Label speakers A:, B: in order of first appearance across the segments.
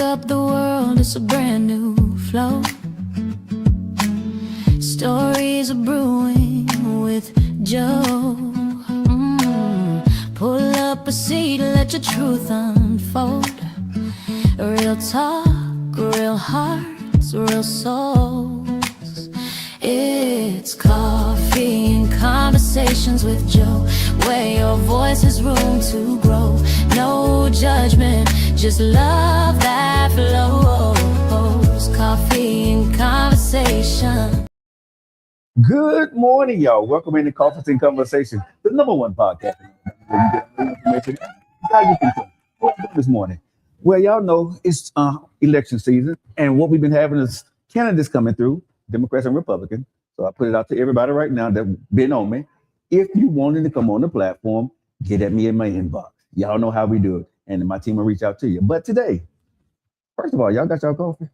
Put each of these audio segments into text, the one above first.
A: up the world, it's a brand new flow. Stories are brewing with Joe. Pull up a seat, let your truth unfold. Real talk, real hearts, real souls. It's coffee and conversations with Joe, where your voice has room to grow. No judgment, just love that flows. Coffee and conversation.
B: Good morning, y'all. Welcome into Coffee and Conversation, the #1 podcast. How you think this morning? Well, y'all know it's election season, and what we've been having is candidates coming through, Democrats and Republicans. So I put it out to everybody right now that been on me. If you wanted to come on the platform, get at me in my inbox. Y'all know how we do it, and my team will reach out to you. But today, first of all, y'all got y'all coffee?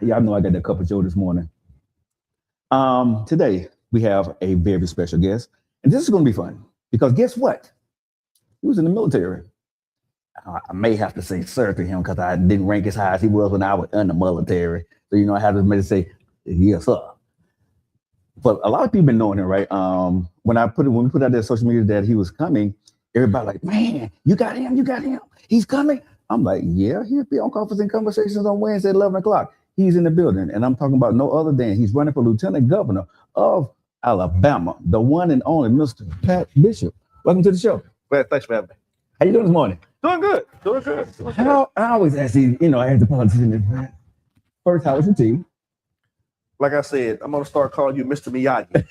B: Y'all know I got that cup of Joe this morning. Today we have a very special guest, and this is going to be fun because guess what? He was in the military. I may have to say sir to him because I didn't rank as high as he was when I was in the military. So I had to say yes sir. But a lot of people been knowing him, right? When we put out there social media that he was coming, everybody like, man, you got him, he's coming. I'm like, yeah, he'll be on Coffee and Conversations on Wednesday at 11 o'clock. He's in the building, and I'm talking about no other than he's running for Lieutenant Governor of Alabama, the one and only Mr. Pat Bishop. Welcome to the show.
C: Well, thanks for having me.
B: How you doing this morning?
C: Doing good.
B: I always ask these, I ask the politicians, first, how was your tea?
C: Like I said, I'm gonna start calling you Mr. Miyagi.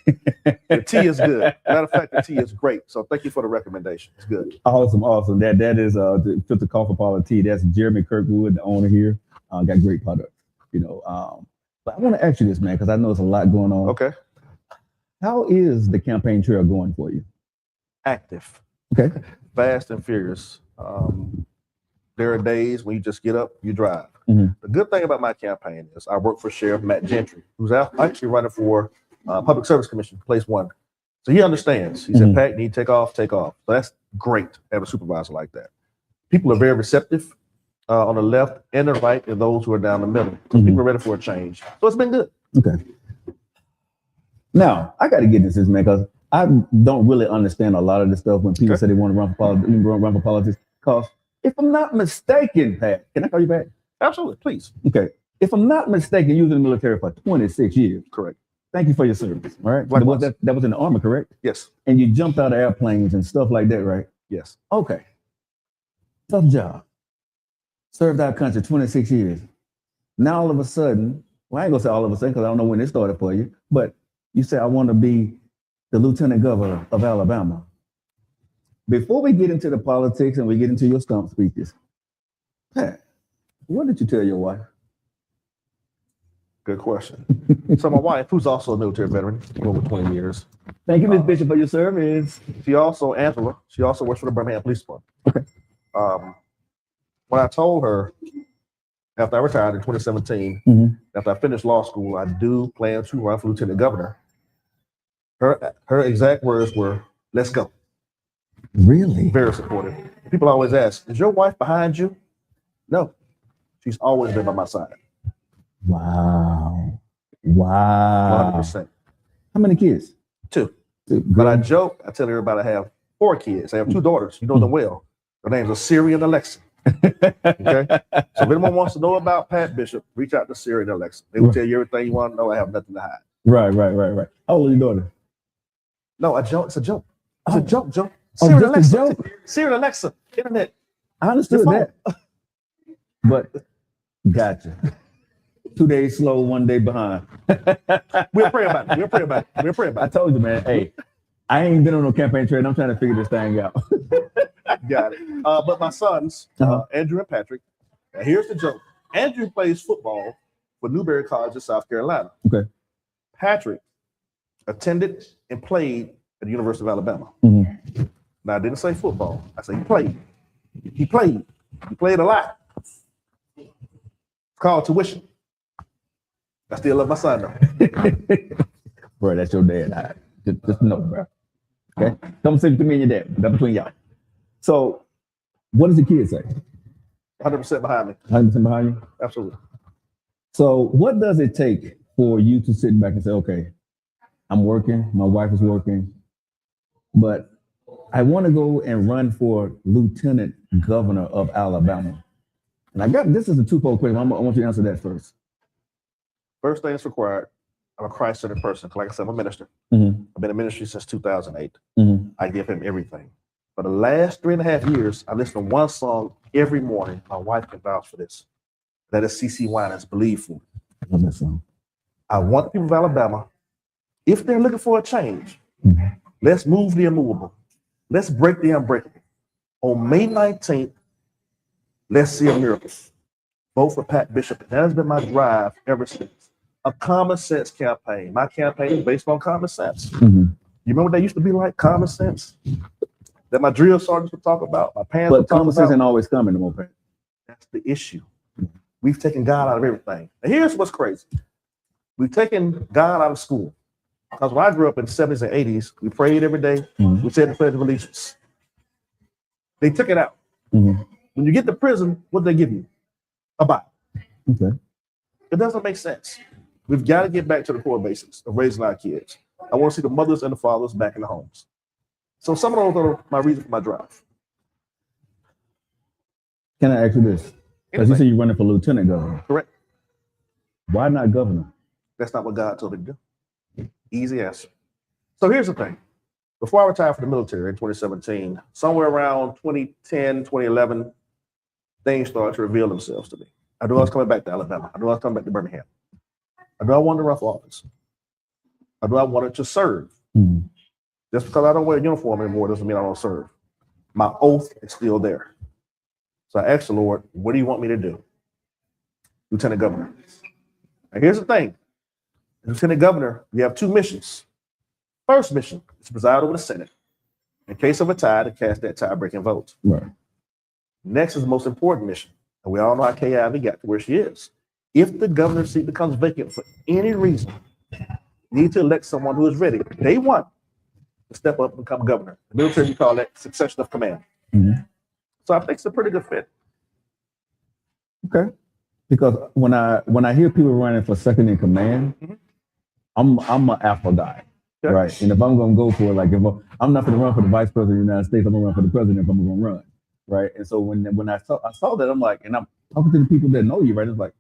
C: The tea is good. Matter of fact, the tea is great. So thank you for the recommendation. It's good.
B: Awesome. That is the Filter Coffee Parlor tea. That's Jeremy Kirkwood, the owner here. Got great products. But I want to ask you this, man, because I know there's a lot going on.
C: Okay.
B: How is the campaign trail going for you?
C: Active.
B: Okay.
C: Fast and furious. There are days when you just get up, you drive.
B: Mm-hmm.
C: The good thing about my campaign is I work for Sheriff Matt Gentry, who's actually running for Public Service Commission, place 1. So he understands. He said, Pat, you need to take off. So that's great to have a supervisor like that. People are very receptive. On the left and the right, and those who are down the middle. So people are ready for a change. So it's been good.
B: Okay. Now, I got to get into this, man, because I don't really understand a lot of this stuff when people say they want to run for politics. Because if I'm not mistaken, Pat, can I call you Pat?
C: Absolutely, please.
B: Okay. If I'm not mistaken, you was in the military for 26 years.
C: Correct.
B: Thank you for your service. All right. That was in the Army, correct?
C: Yes.
B: And you jumped out of airplanes and stuff like that, right?
C: Yes.
B: Okay. Tough job. Served our country 26 years. Now all of a sudden, well, I ain't gonna say all of a sudden because I don't know when it started for you, but you say I want to be the Lieutenant Governor of Alabama. Before we get into the politics and we get into your stump speeches, Pat, what did you tell your wife?
C: Good question. So my wife, who's also a military veteran, over 20 years.
B: Thank you, Ms. Bishop, for your service.
C: Angela, she also works for the Birmingham Police Department.
B: Okay.
C: When I told her after I retired in 2017, after I finished law school, I do plan to run for lieutenant governor. Her exact words were, "Let's go."
B: Really?
C: Very supportive. People always ask, "Is your wife behind you?" No, she's always been by my side.
B: Wow. 100%. How many kids?
C: 2. But I joke, I tell everybody I have 4 kids. I have 2 daughters. You know them well. Their names are Siri and Alexa. Okay. So if anyone wants to know about Pat Bishop, reach out to Siri and Alexa. They will tell you everything you want to know. I have nothing to hide.
B: Right. How old is your daughter?
C: No, a joke. It's a joke. It's a joke.
B: Siri and Alexa.
C: Siri and Alexa. Internet.
B: I understood that. But gotcha. 2 days slow, 1 day behind.
C: We'll pray about it.
B: I told you, man. Hey, I ain't been on no campaign trail. I'm trying to figure this thing out.
C: Got it. But my sons, Andrew and Patrick, and here's the joke. Andrew plays football for Newberry College in South Carolina.
B: Okay.
C: Patrick attended and played at the University of Alabama. Now, I didn't say football. I said he played. He played a lot. It's called tuition. I still love my son, though.
B: Bro, that's your dad. Just know, bro. Okay? Don't say to me and your dad. That's between y'all. So, what does the kid say?
C: 100% behind me.
B: 100% behind you.
C: Absolutely.
B: So, what does it take for you to sit back and say, okay, I'm working, my wife is working, but I want to go and run for lieutenant governor of Alabama? And this is a twofold question. I want you to answer that first.
C: First thing that's required, I'm a Christ-centered person. Like I said, I'm a minister.
B: Mm-hmm.
C: I've been in ministry since 2008.
B: Mm-hmm.
C: I give him everything. For the last 3.5 years, I listen to one song every morning. My wife can vouch for this. That is CeCe Winans, Believe For Me.
B: I love that song.
C: I want the people of Alabama, if they're looking for a change,
B: Mm-hmm.
C: let's move the immovable. Let's break the unbreakable. On May 19th, let's see a miracle. Vote for Pat Bishop. That has been my drive ever since. A common sense campaign. My campaign is based on common sense.
B: Mm-hmm.
C: You remember what that used to be like, common sense? That my drill sergeants would talk about, my parents
B: But
C: would talk
B: common sense
C: about.
B: ain't always coming, no Pat.
C: That's the issue. We've taken God out of everything. And here's what's crazy. We've taken God out of school. Because when I grew up in the 70s and 80s, we prayed every day.
B: Mm-hmm.
C: We said the Pledge of Allegiance. They took it out.
B: Mm-hmm.
C: When you get to prison, what do they give you? A Bible.
B: Okay.
C: It doesn't make sense. We've got to get back to the core basics of raising our kids. I want to see the mothers and the fathers back in the homes. So some of those are my reason for my drive.
B: Can I ask you this? Because you said you're running for lieutenant governor.
C: Correct.
B: Why not governor?
C: That's not what God told me to do. Easy answer. So here's the thing. Before I retired from the military in 2017, somewhere around 2010, 2011, things started to reveal themselves to me. I knew I was coming back to Alabama. I knew I was coming back to Birmingham. I knew I wanted to run for office. I knew I wanted to serve.
B: Mm-hmm.
C: Just because I don't wear a uniform anymore doesn't mean I don't serve. My oath is still there. So I asked the Lord, what do you want me to do? Lieutenant Governor. And here's the thing. Lieutenant Governor, we have two missions. First mission is to preside over the Senate. In case of a tie, to cast that tie-breaking vote.
B: Right.
C: Next is the most important mission. And we all know how Kay Ivey got to where she is. If the governor's seat becomes vacant for any reason, need to elect someone who is ready. Day one, to step up and become governor. The military, we call that succession of command.
B: Mm-hmm.
C: So I think it's a pretty good fit.
B: Okay. Because when I hear people running for second in command,
C: Mm-hmm.
B: I'm an alpha guy,
C: Okay.
B: right? And if I'm gonna go for it, like if I'm not gonna run for the vice president of the United States, I'm gonna run for the president if I'm gonna run, right? And so when I saw that, I'm like, and I'm talking to the people that know you, right? It's like,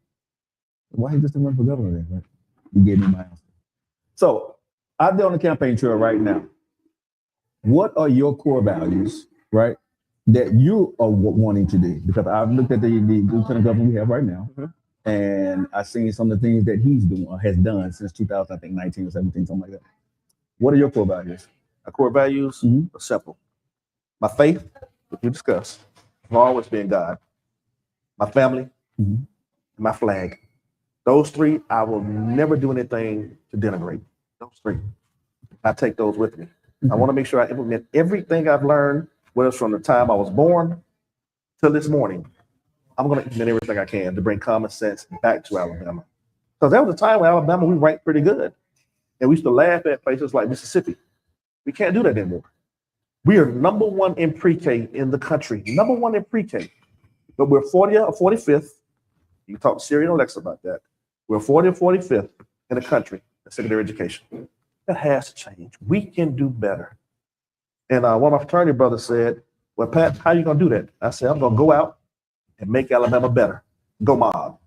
B: why you just run for governor then, right? You gave me my answer. So out there on the campaign trail right now, what are your core values, right, that you are wanting to do? Because I've looked at the lieutenant governor we have right now,
C: Mm-hmm.
B: and I've seen some of the things that he's doing or has done since 2019 or 17, something like that. What are your core values?
C: My core values
B: Mm-hmm.
C: are simple. My faith, which we discussed, will always be in God. My family,
B: Mm-hmm.
C: and my flag. Those three, I will never do anything to denigrate. Those three. I take those with me. I want to make sure I implement everything I've learned, whether it's from the time I was born till this morning. I'm going to implement everything I can to bring common sense back to Alabama. Because there was a time when Alabama, we ranked pretty good. And we used to laugh at places like Mississippi. We can't do that anymore. We are number one in pre-K in the country. Number one in pre-K. But we're 40th or 45th. You can talk to Siri and Alexa about that. We're 40th or 45th in the country in secondary education. That has to change. We can do better. And one of my fraternity brothers said, well, Pat, how are you going to do that? I said, I'm going to go out and make Alabama better. Go Mob.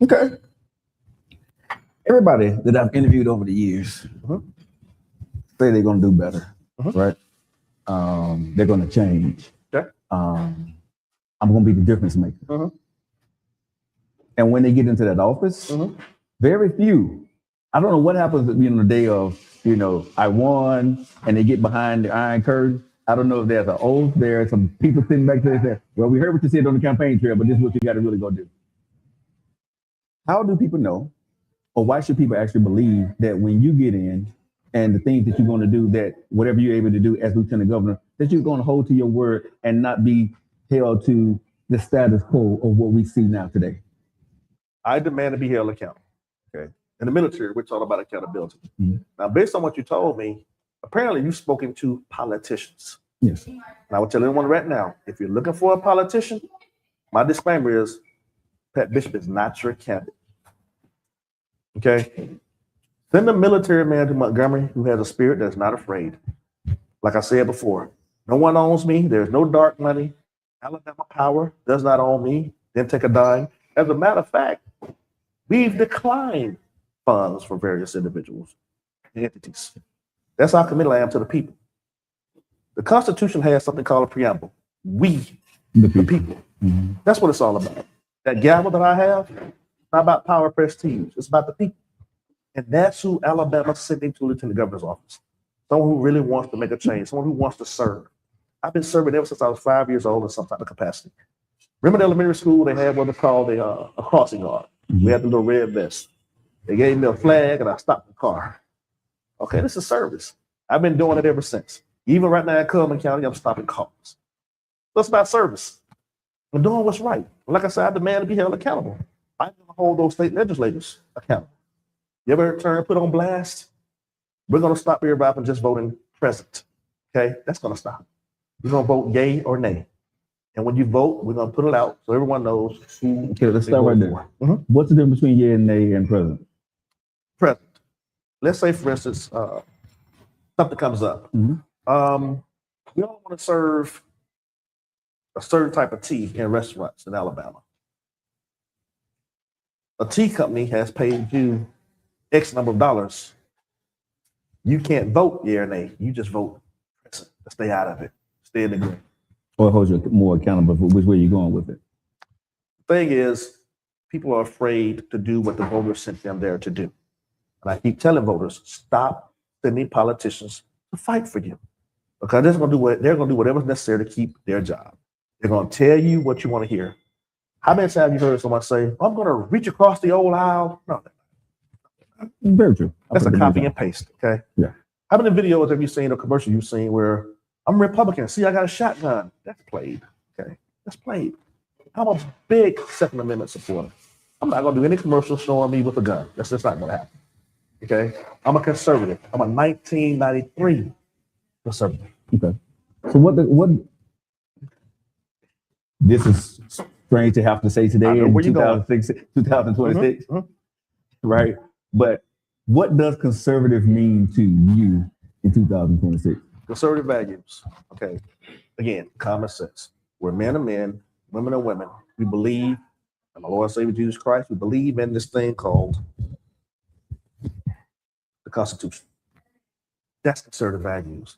B: Okay. Everybody that I've interviewed over the years say they're going to do better, right? They're going to change.
C: Okay.
B: I'm going to be the difference maker. And when they get into that office, very few. I don't know what happens on the day of, I won, and they get behind the iron curtain. I don't know if there's an oath. There are some people sitting back there saying, well, we heard what you said on the campaign trail, but this is what you got to really go do. How do people know, or why should people actually believe that when you get in and the things that you're going to do, that whatever you're able to do as lieutenant governor, that you're going to hold to your word and not be held to the status quo of what we see now today?
C: I demand to be held accountable. Okay. In the military, we're talking about accountability.
B: Mm-hmm.
C: Now, based on what you told me, apparently you've spoken to politicians.
B: Yes.
C: And I will tell anyone right now, if you're looking for a politician, my disclaimer is Pat Bishop is not your candidate. Okay? Send a military man to Montgomery who has a spirit that's not afraid. Like I said before, no one owns me. There's no dark money. Alabama Power does not own me. Didn't take a dime. As a matter of fact, we've declined funds for various individuals and entities. That's how committed I am to the people. The Constitution has something called a preamble. We, the people.
B: Mm-hmm.
C: That's what it's all about. That gavel that I have, it's not about power, prestige. It's about the people. And that's who Alabama's sending to lieutenant governor's office. Someone who really wants to make a change, someone who wants to serve. I've been serving ever since I was 5 years old in some type of capacity. Remember the elementary school, they had what they called a crossing guard.
B: Mm-hmm.
C: We had the little red vest. They gave me a flag and I stopped the car. Okay, this is service. I've been doing it ever since. Even right now in Coleman County, I'm stopping cars. So it's about service. I'm doing what's right. Like I said, I demand to be held accountable. I'm going to hold those state legislators accountable. You ever turn put on blast? We're going to stop everybody from just voting present. Okay, that's going to stop. We're going to vote yay or nay. And when you vote, we're going to put it out so everyone knows who.
B: Okay, let's start right there.
C: Mm-hmm.
B: What's the difference between yay and nay and present?
C: Present. Let's say, for instance, something comes up.
B: Mm-hmm.
C: We all want to serve a certain type of tea in restaurants in Alabama. A tea company has paid you X number of dollars. You can't vote yeah or nay. You just vote present. Stay out of it. Stay in the green.
B: Or hold you more accountable for which way you're going with it.
C: The thing is, people are afraid to do what the voters sent them there to do. And I keep telling voters, stop sending politicians to fight for you. Because they're going to do whatever's necessary to keep their job. They're going to tell you what you want to hear. How many times have you heard someone say, I'm going to reach across the old aisle? No.
B: Very true.
C: That's a copy and paste, okay?
B: Yeah.
C: How many videos have you seen or commercial you've seen where I'm Republican, see, I got a shotgun? That's played, okay? That's played. I'm a big Second Amendment supporter. I'm not going to do any commercial showing me with a gun. That's just not going to happen, okay? I'm a conservative. I'm a 1993 conservative.
B: Okay. So what this is strange to have to say today in 2026,
C: Mm-hmm.
B: right? But what does conservative mean to you in 2026?
C: Conservative values, okay? Again, common sense. We're men are men, women are women. We believe in the Lord and Savior Jesus Christ. We believe in this thing called the Constitution. That's conservative values.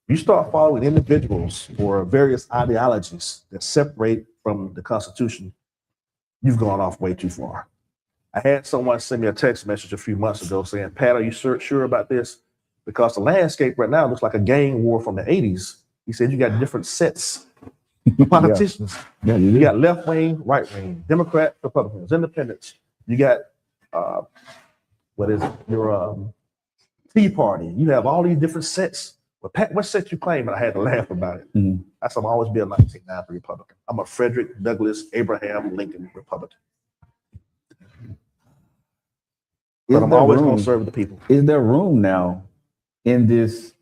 C: You start following individuals or various ideologies that separate from the Constitution, you've gone off way too far. I had someone send me a text message a few months ago saying, Pat, are you sure about this? Because the landscape right now looks like a gang war from the 80s. He said, you got different sets of politicians.
B: Yeah,
C: you got left wing, right wing, Democrat, Republicans, independents. You got, your Tea Party. You have all these different sets. Well, Pat, what set you claim? And I had to laugh about it.
B: Mm-hmm.
C: That's I'm always be a 1993 Republican. I'm a Frederick Douglass Abraham Lincoln Republican. But I'm always going to serve the people.
B: Is there room now in this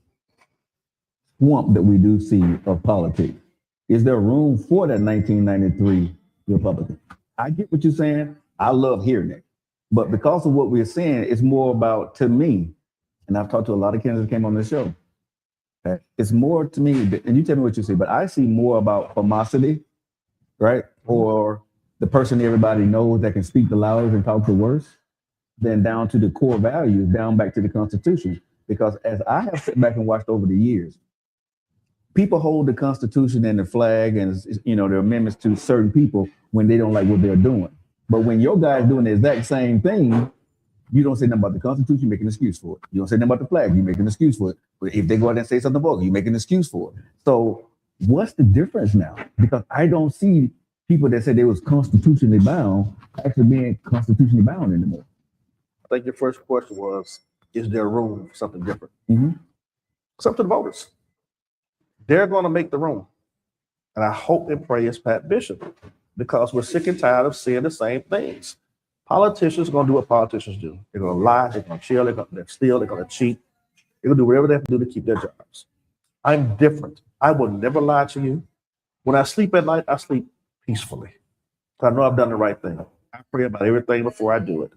B: swamp that we do see of politics? Is there room for that 1993 Republican? I get what you're saying. I love hearing it. But because of what we're saying, it's more about, to me, and I've talked to a lot of candidates that came on this show, okay? It's more to me, and you tell me what you see, but I see more about pomosity, right? Or the person everybody knows that can speak the loudest and talk the worst, than down to the core values, down back to the Constitution. Because as I have sat back and watched over the years, people hold the Constitution and the flag and the amendments to certain people when they don't like what they're doing. But when your guy's doing the exact same thing, you don't say nothing about the Constitution, you make an excuse for it. You don't say nothing about the flag, you make an excuse for it. But if they go out and say something about it, you make an excuse for it. So what's the difference now? Because I don't see people that said they was constitutionally bound actually being constitutionally bound anymore.
C: I think your first question was, is there room for something different?
B: Mm-hmm.
C: It's up to the voters. They're going to make the room. And I hope and pray it's Pat Bishop, because we're sick and tired of seeing the same things. Politicians are going to do what politicians do. They're going to lie, they're going to chill, they're going to steal, they're going to cheat. They're going to do whatever they have to do to keep their jobs. I'm different. I will never lie to you. When I sleep at night, I sleep peacefully. I know I've done the right thing. I pray about everything before I do it.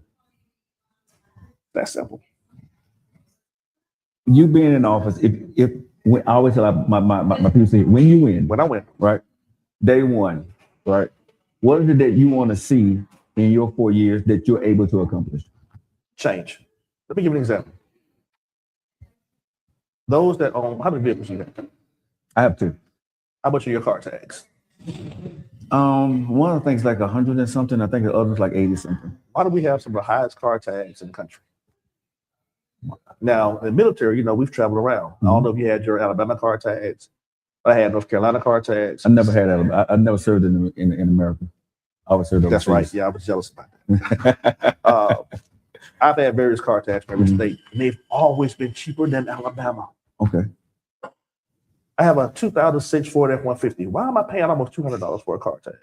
C: That's simple.
B: You being in office, if when, I always tell my people, say, when you win,
C: When I win,
B: right, day one, right, what is it that you want to see in your 4 years that you're able to accomplish?
C: change. Let me give you an example. Those that own, how many vehicles you have?
B: I have to.
C: How much are your car tags?
B: One of the things like 100 and something. I think the other's like 80 something.
C: Why do we have some of the highest car tags in the country? Now, in the military, you know, we've traveled around. I don't know if you had your Alabama car tags. I had North Carolina car tags.
B: I never had that. I never served in America. I was served overseas.
C: That's right. Yeah, I was jealous about that. I've had various car tags from every state, and they've always been cheaper than Alabama.
B: Okay.
C: I have a 2006 Ford F-150. Why am I paying almost $200 for a car tag?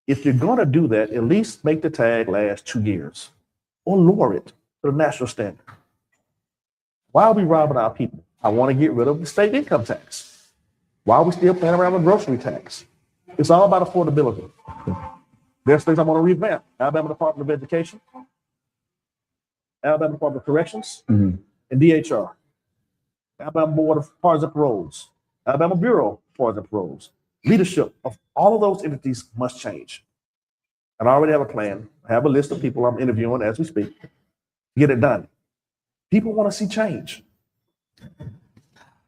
C: If you're going to do that, at least make the tag last 2 years or lower it to the national standard. Why are we robbing our people? I want to get rid of the state income tax. Why are we still paying around the grocery tax? It's all about affordability. There's things I want to revamp. Alabama Department of Education, Alabama Department of Corrections, and DHR. Alabama Board of Pardons and Paroles, Alabama Bureau of Pardons and Paroles. Leadership of all of those entities must change. And I already have a plan. I have a list of people I'm interviewing as we speak to get it done. People want to see change.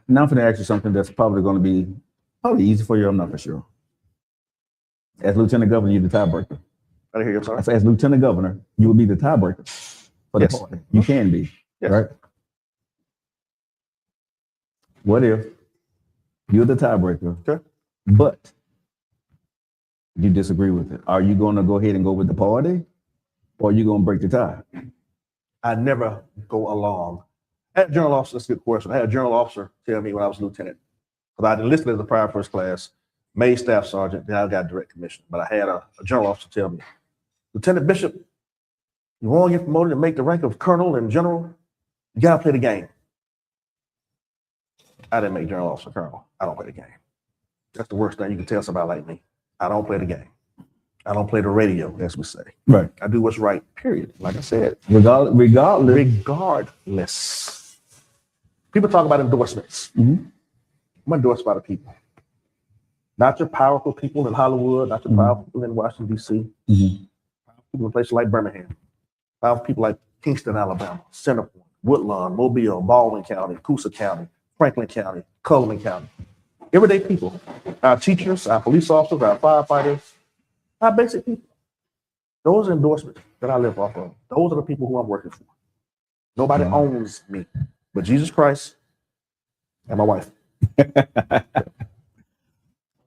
B: Now I'm going to ask you something that's probably going to be easy for you. I'm not for sure. As Lieutenant Governor, you're the tiebreaker.
C: I hear you, I'm sorry.
B: As Lieutenant Governor, you will be the tiebreaker for the party. You can be, right? What if you're the tiebreaker, but you disagree with it? Are you going to go ahead and go with the party, or are you going to break the tie?
C: I never go along. I had a general officer, that's a good question. I had a general officer tell me when I was a lieutenant, because I'd enlisted as a prior first class, made staff sergeant, then I got direct commission. But I had a general officer tell me, Lieutenant Bishop, you want to get promoted and make the rank of colonel and general, you got to play the game. I didn't make general officer colonel. I don't play the game. That's the worst thing you can tell somebody like me. I don't play the game. I don't play the radio, as we say.
B: Right.
C: I do what's right, period. Like I said.
B: Regardless.
C: People talk about endorsements. I'm endorsed by the people. Not your powerful people in Hollywood, not your powerful people in Washington, D.C. People in places like Birmingham. Powerful people like Kingston, Alabama, Centerpoint, Woodlawn, Mobile, Baldwin County, Coosa County, Franklin County, Cullman County. Everyday people. Our teachers, our police officers, our firefighters, our basic people. Those are endorsements that I live off of. Those are the people who I'm working for. Nobody owns me but Jesus Christ and my wife.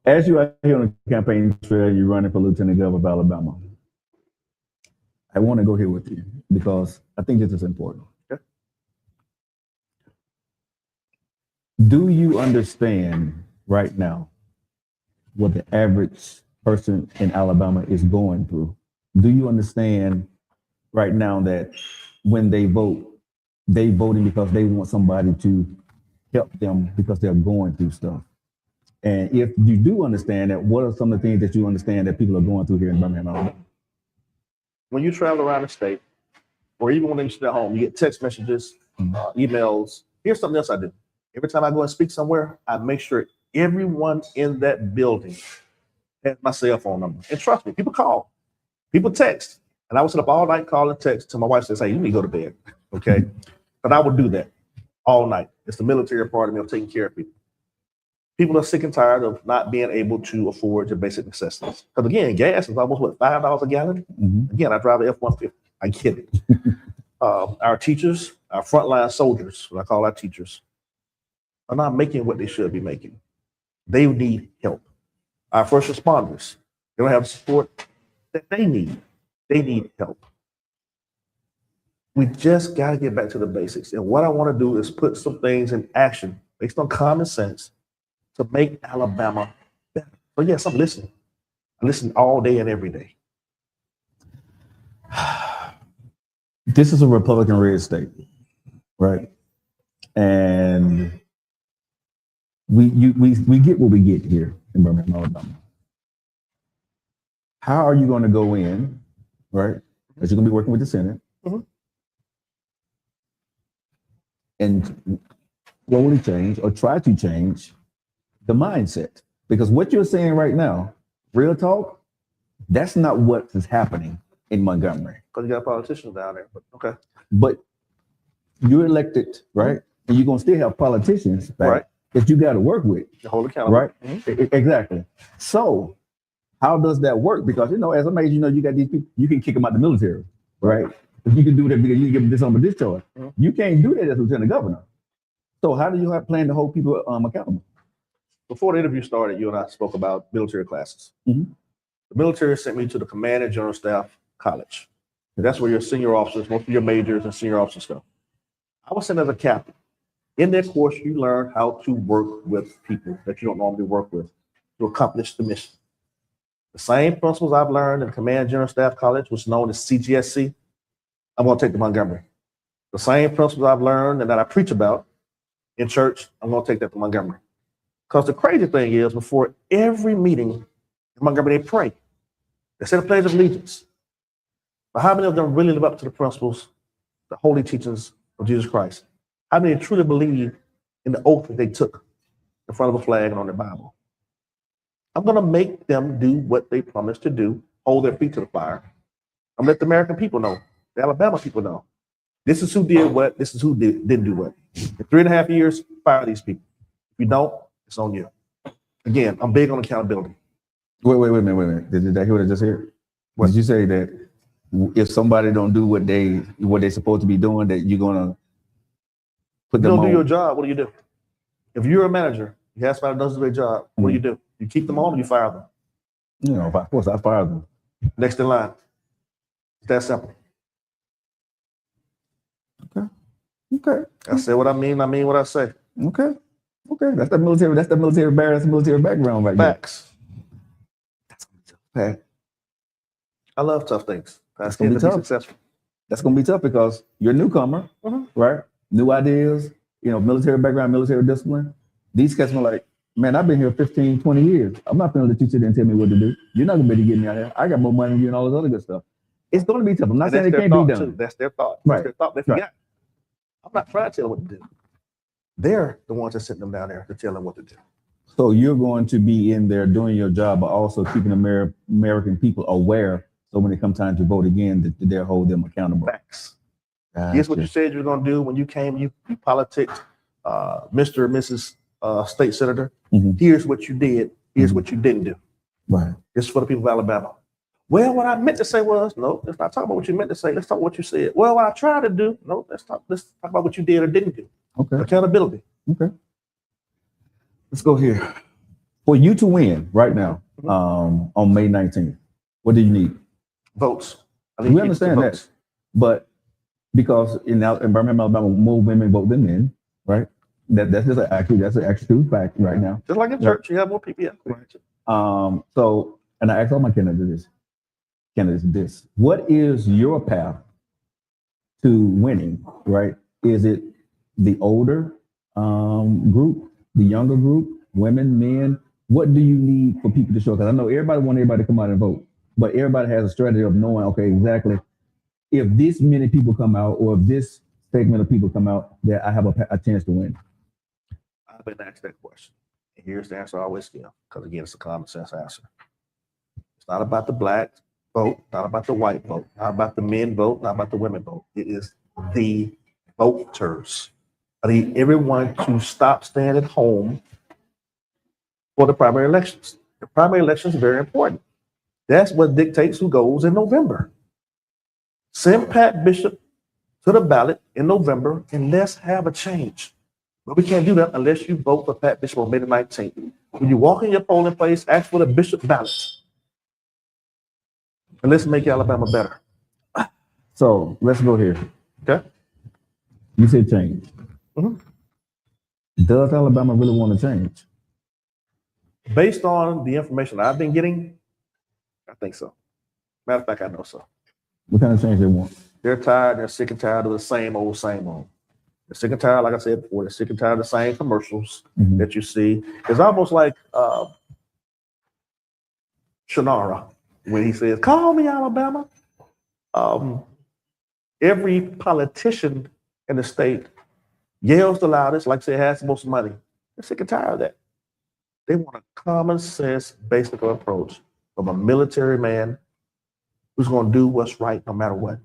B: As you are here on the campaign trail, you're running for Lieutenant Governor of Alabama. I want to go here with you because I think this is important.
C: Okay.
B: Do you understand right now what the average person in Alabama is going through? Do you understand right now that when they vote, they voting because they want somebody to help them because they're going through stuff? And if you do understand that, what are some of the things that you understand that people are going through here in Birmingham, Alabama?
C: When you travel around the state, or even when you sit at home, you get text messages, emails. Here's something else I do. Every time I go and speak somewhere, I make sure everyone in that building has my cell phone number. And trust me, people call, people text. And I would sit up all night calling text till my wife says, hey, you need to go to bed, okay? But I would do that all night. It's the military part of me of taking care of people. People are sick and tired of not being able to afford your basic necessities. Because again, gas is almost, what, $5 a gallon? Again, I drive an F-150. I get it. Our teachers, our frontline soldiers, what I call our teachers, are not making what they should be making. They need help. Our first responders, they don't have the support that they need. They need help. We just got to get back to the basics. And what I want to do is put some things in action based on common sense to make Alabama better. But yes, I'm listening. I listen all day and every day.
B: This is a Republican red state, right? And we get what we get here in Birmingham, Alabama. How are you going to go in, right? Because you're going to be working with the Senate, and slowly change or try to change the mindset. Because what you're saying right now, real talk, that's not what is happening in Montgomery.
C: Because you got politicians down there. But okay.
B: But you're elected, right? And you're gonna still have politicians,
C: Right,
B: that you got to work with,
C: to hold accountable.
B: right? Exactly. So how does that work? Because as a major, you got these people. You can kick them out the military, right? You can do that because you give them dishonorable discharge. You can't do that as lieutenant governor. So how do you plan to hold people accountable?
C: Before the interview started, you and I spoke about military classes. The military sent me to the Command and General Staff College. And that's where your senior officers, most of your majors and senior officers go. I was sent as a captain. In that course, you learn how to work with people that you don't normally work with to accomplish the mission. The same principles I've learned in Command and General Staff College, which is known as CGSC, I'm going to take to Montgomery. The same principles I've learned and that I preach about in church, I'm going to take that to Montgomery. Because the crazy thing is, before every meeting in Montgomery, they pray. They say the Pledge of Allegiance. But how many of them really live up to the principles, the holy teachings of Jesus Christ? How many truly believe in the oath that they took in front of a flag and on their Bible? I'm going to make them do what they promised to do, hold their feet to the fire. I'm going to let the American people know, the Alabama people know. This is who did what, this is who didn't do what. In 3.5 years, fire these people. If you don't, it's on you. Again, I'm big on accountability.
B: Wait a minute. Did I hear what I just heard? What did you say, that if somebody don't do what they're supposed to be doing, that you're gonna put them on?
C: You don't do your job, what do? If you're a manager, you have somebody that doesn't do their job, what do? You keep them on or you fire them?
B: Of course I fire them.
C: Next in line. It's that simple.
B: Okay.
C: I say what I mean what I say.
B: Okay. That's the military barrier, that's the military background right there.
C: Facts.
B: That's gonna be tough, Pat.
C: I love tough things.
B: That's gonna be tough.
C: Successful.
B: That's gonna be tough because you're a newcomer, right? New ideas, military background, military discipline. These guys are like, man, I've been here 15, 20 years. I'm not gonna let you sit there and tell me what to do. You're not gonna be able to get me out here. I got more money than you and all this other good stuff. It's gonna be tough. I'm not saying it can't be done.
C: That's their thought.
B: Right.
C: That's their thought. They forgot. I'm not trying to tell them what to do. They're the ones that sitting them down there to tell them what to do.
B: So you're going to be in there doing your job, but also keeping American people aware. So when it comes time to vote again, that they'll hold them accountable.
C: Facts. Here's what you said you were going to do when you came. You politicked, Mr. or Mrs. State Senator. Here's what you did. Here's what you didn't do.
B: Right.
C: This is for the people of Alabama. Well, what I meant to say was, no, let's not talk about what you meant to say. Let's talk about what you said. Well, what I tried to do, no, let's talk about what you did or didn't do.
B: Okay.
C: Accountability.
B: Okay. Let's go here. For you to win right now, on May 19th, what do you need?
C: Votes.
B: We understand that, but because in Birmingham, Alabama, more women vote than men, right? That's just that's an actual fact right now.
C: Just like in church, you have more people. Yeah.
B: Right. So, and I asked all my candidates this: what is your path to winning? Right? Is it the older group, the younger group, women, men? What do you need for people to show? Because I know everybody wants everybody to come out and vote, but everybody has a strategy of knowing, okay, exactly, if this many people come out or if this segment of people come out, that I have a chance to win.
C: I've been asked that question. And here's the answer I always give, because again, it's a common sense answer. It's not about the black vote, not about the white vote, not about the men vote, not about the women vote. It is the voters. I need everyone to stop staying at home for the primary elections. The primary elections are very important. That's what dictates who goes in November. Send Pat Bishop to the ballot in November and let's have a change. But we can't do that unless you vote for Pat Bishop on May the 19th. When you walk in your polling place, ask for the Bishop ballot. And let's make Alabama better.
B: So let's go here.
C: Okay.
B: You said change. Does Alabama really want to change?
C: Based on the information I've been getting, I think so. Matter of fact, I know so.
B: What kind of change they want?
C: They're tired, they're sick and tired of the same old, same old. They're sick and tired, like I said before, they're sick and tired of the same commercials that you see. It's almost like Shannara when he says, "Call me, Alabama." Every politician in the state yells the loudest, like say has the most money. They're sick and tired of that. They want a common sense, basic approach from a military man who's going to do what's right no matter what.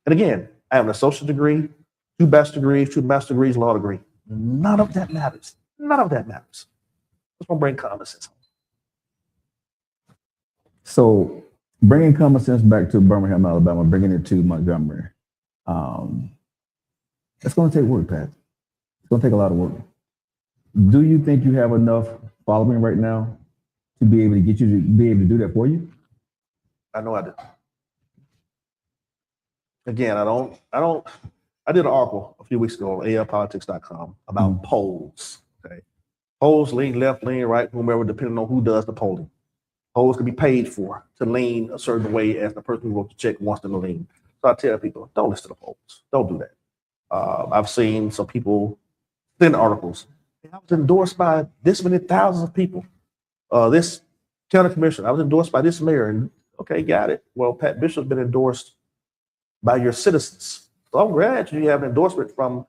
C: And again, I have an associate degree, 2 bachelor degrees, 2 master degrees, law degree. None of that matters. None of that matters. It's going to bring common sense home.
B: So bringing common sense back to Birmingham, Alabama, bringing it to Montgomery, it's going to take work, Pat. It's going to take a lot of work. Do you think you have enough following right now to be able to get you to be able to do that for you?
C: I know I do. Again, I did an article a few weeks ago on alpolitics.com about polls. Okay. Polls lean left, lean right, whomever, depending on who does the polling. Polls can be paid for to lean a certain way as the person who wrote the check wants them to lean. So I tell people, don't listen to the polls. Don't do that. I've seen some people send articles. I was endorsed by this many thousands of people. This county commissioner, I was endorsed by this mayor. And okay, got it. Well, Pat Bishop's been endorsed by your citizens. So I'm glad you have an endorsement from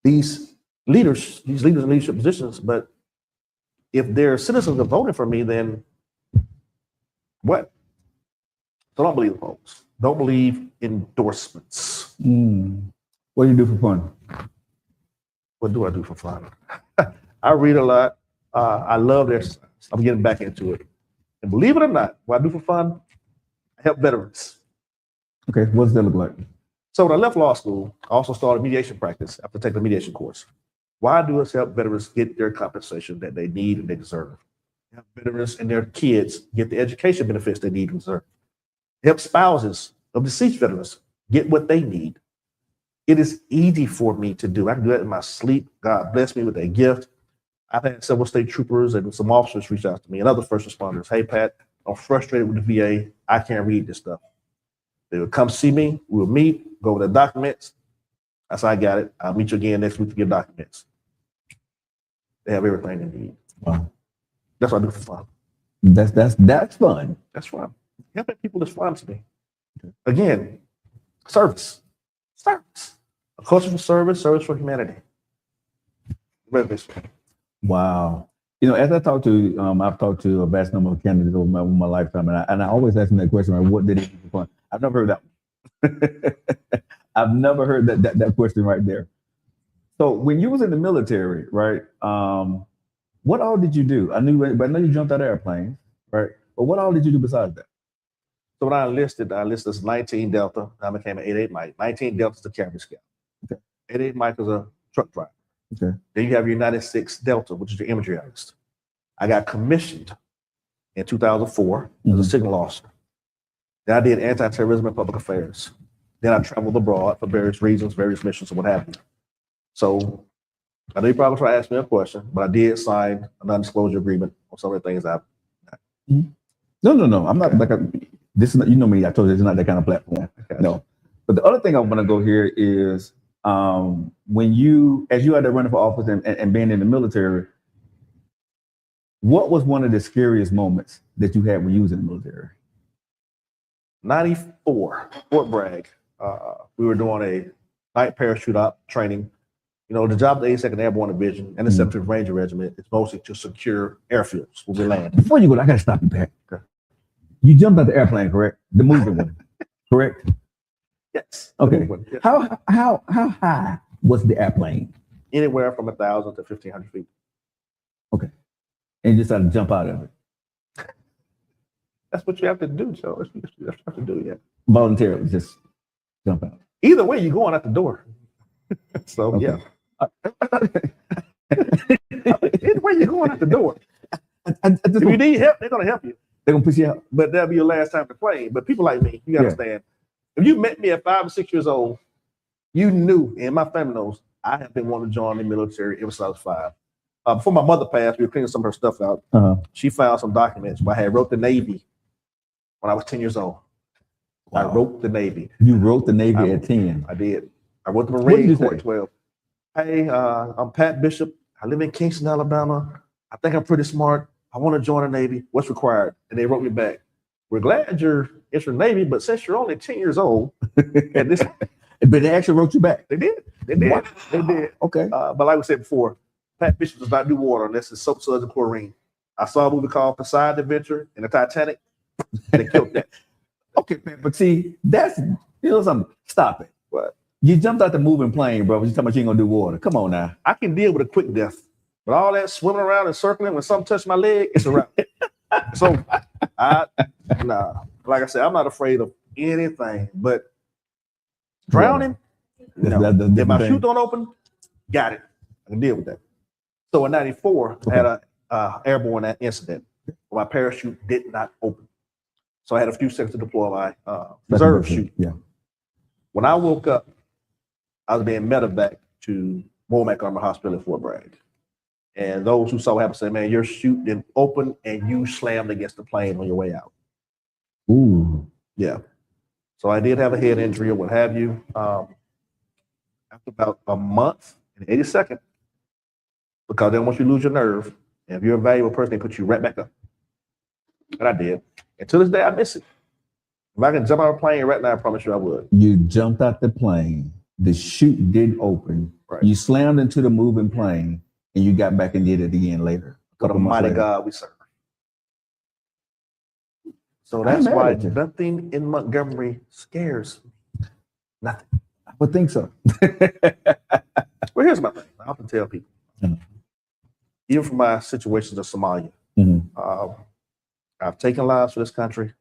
C: these leaders in leadership positions. But if their citizens are voting for me, then what? So don't believe the polls. Don't believe endorsements.
B: What do you do for fun?
C: What do I do for fun? I read a lot. I love exercise. I'm getting back into it. And believe it or not, what I do for fun, I help veterans.
B: Okay, what does that look like?
C: So when I left law school, I also started mediation practice after taking the mediation course. Why do us help veterans get their compensation that they need and they deserve? Help veterans and their kids get the education benefits they need and deserve. Help spouses of deceased veterans get what they need. It is easy for me to do. I can do that in my sleep. God bless me with a gift. I've had several state troopers and some officers reach out to me and other first responders. Hey, Pat, I'm frustrated with the VA. I can't read this stuff. They would come see me. We'll meet, go over the documents. I said, I got it. I'll meet you again next week to get documents. They have everything they need.
B: Wow.
C: That's what I do for fun.
B: That's fun.
C: That's fun. Helping people is fun to me. Again, service. Service. A culture for service, service for humanity.
B: Wow. You know, as I've talked to a vast number of candidates over my lifetime, and I always ask them that question, right, what did it do for fun? I've never heard that one. I've never heard that question right there. So when you was in the military, right, what all did you do? I know you jumped out of airplanes, right? But what all did you do besides that?
C: So when I enlisted as 19 Delta. I became an 88 Mike. 19 Delta is the cavalry scout.
B: Okay.
C: 88 Mike is a truck driver.
B: Okay.
C: Then you have your United 6 Delta, which is your imagery analyst. I got commissioned in 2004 as a signal officer. Then I did anti-terrorism and public affairs. Then I traveled abroad for various reasons, various missions, and what have you. So I know you probably try to ask me a question, but I did sign a non-disclosure agreement on some of the things I've.
B: No. I'm not like this is not, you know me. I told you it's not that kind of platform.
C: Okay.
B: No. But the other thing I want to go here is when you, as you had to running for office and being in the military, what was one of the scariest moments that you had when you was in the military?
C: 94, Fort Bragg. We were doing a night parachute op training. You know, the job of the 82nd Airborne Division and the 70th Ranger Regiment is mostly to secure airfields when we land.
B: Before you go, I got to stop you, Pat.
C: Okay.
B: You jumped out the airplane, correct? The moving one, correct?
C: Yes.
B: Okay.
C: Yes.
B: How high was the airplane?
C: Anywhere from 1,000 to 1,500 feet.
B: Okay. And you decided to jump out of it.
C: That's what you have to do, Joe. That's what you have to do, yeah.
B: Voluntarily, just jump out.
C: Either way, you're going out the door. So,
B: okay.
C: Yeah. Either way, you're going out the door. If you need help, they're going to help you.
B: They're going to push you out.
C: But that'll be your last time to play. But people like me, you got to understand. If you met me at 5 or 6 years old, you knew, and my family knows, I have been wanting to join the military ever since I was 5. Before my mother passed, we were cleaning some of her stuff out. She found some documents where I had wrote the Navy when I was 10 years old. Wow. I wrote the Navy.
B: You wrote the Navy at 10?
C: I did. I wrote the Marine Corps at 12. Hey, I'm Pat Bishop. I live in Kingston, Alabama. I think I'm pretty smart. I want to join the Navy. What's required? And they wrote me back. We're glad you're interested in the Navy, but since you're only 10 years old, and this,
B: But they actually wrote you back.
C: they did. They did.
B: Wow.
C: They did.
B: Okay.
C: But like we said before, Pat Bishop does not do water unless it's soap, suds, and chlorine. I saw a movie called Poseidon Adventure and the Titanic, and they killed that.
B: Okay, man. But see, that's something. Stop it.
C: What?
B: You jumped out the moving plane, bro. You talking about you ain't gonna do water? Come on now.
C: I can deal with a quick death, but all that swimming around and circling when something touched my leg, it's a wrap. So, like I said, I'm not afraid of anything, but drowning, no. If my chute don't open, got it. I can deal with that. So in '94, I had a airborne incident where my parachute did not open. So I had a few seconds to deploy my reserve chute.
B: Yeah.
C: When I woke up, I was being medevac to Womack Army Hospital in Fort Bragg. And those who saw what happened said, man, your chute didn't open and you slammed against the plane on your way out.
B: Ooh.
C: Yeah. So I did have a head injury or what have you. After about a month and 82nd, because then once you lose your nerve, and if you're a valuable person, they put you right back up. And I did. And to this day, I miss it. If I can jump out of a plane right now, I promise you I would.
B: You jumped out the plane. The chute didn't open.
C: Right.
B: You slammed into the moving plane, and you got back and did it again later.
C: What a mighty God we serve. So that's why nothing in Montgomery scares me. Nothing.
B: I would think so.
C: Well, here's my thing. I often tell people, even from my situations in Somalia, I've taken lives for this country,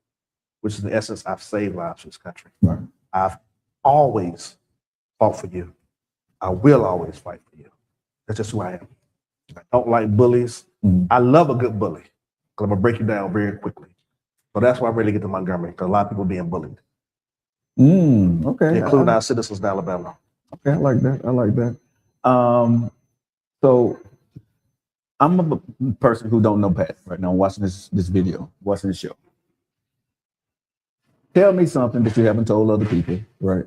C: which is in essence, I've saved lives for this country.
B: Right.
C: I've always fought for you. I will always fight for you. That's just who I am. I don't like bullies. I love a good bully because I'm gonna break you down very quickly. So that's why I really get to Montgomery, because a lot of people are being bullied.
B: Okay.
C: Including our citizens in Alabama.
B: Okay, I like that. I like that. So I'm a person who don't know Pat right now. I'm watching this video, watching the show. Tell me something that you haven't told other people, right?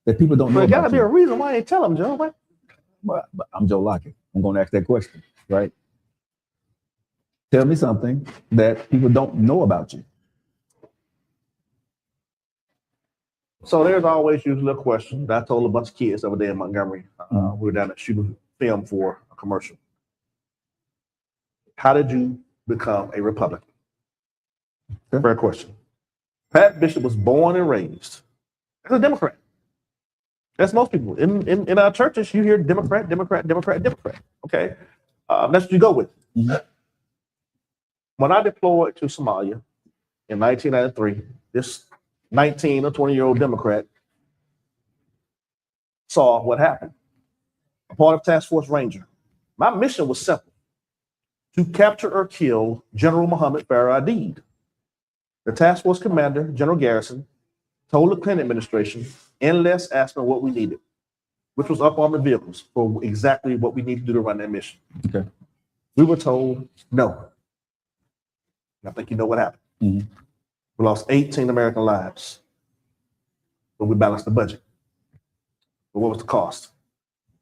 B: That people don't know.
C: But there gotta be a reason why I ain't tell them, Joe. Right?
B: But I'm Joe Lockett. I'm going to ask that question, right? Tell me something that people don't know about you.
C: So there's always usually a question that I told a bunch of kids over there in Montgomery. We were down there shooting film for a commercial. How did you become a Republican?
B: Okay.
C: Fair question. Pat Bishop was born and raised as a Democrat. That's most people. In our churches, you hear Democrat, Democrat, Democrat, Democrat. Okay. That's what you go with. When I deployed to Somalia in 1993, this 19 or 20-year-old Democrat saw what happened. A part of Task Force Ranger. My mission was simple: to capture or kill General Mohammed Farah Aidid. The task force commander, General Garrison, told the Clinton administration, NLS asked me what we needed, which was up armored vehicles for exactly what we need to do to run that mission.
B: Okay.
C: We were told no. And I think you know what happened. We lost 18 American lives, but we balanced the budget. But what was the cost?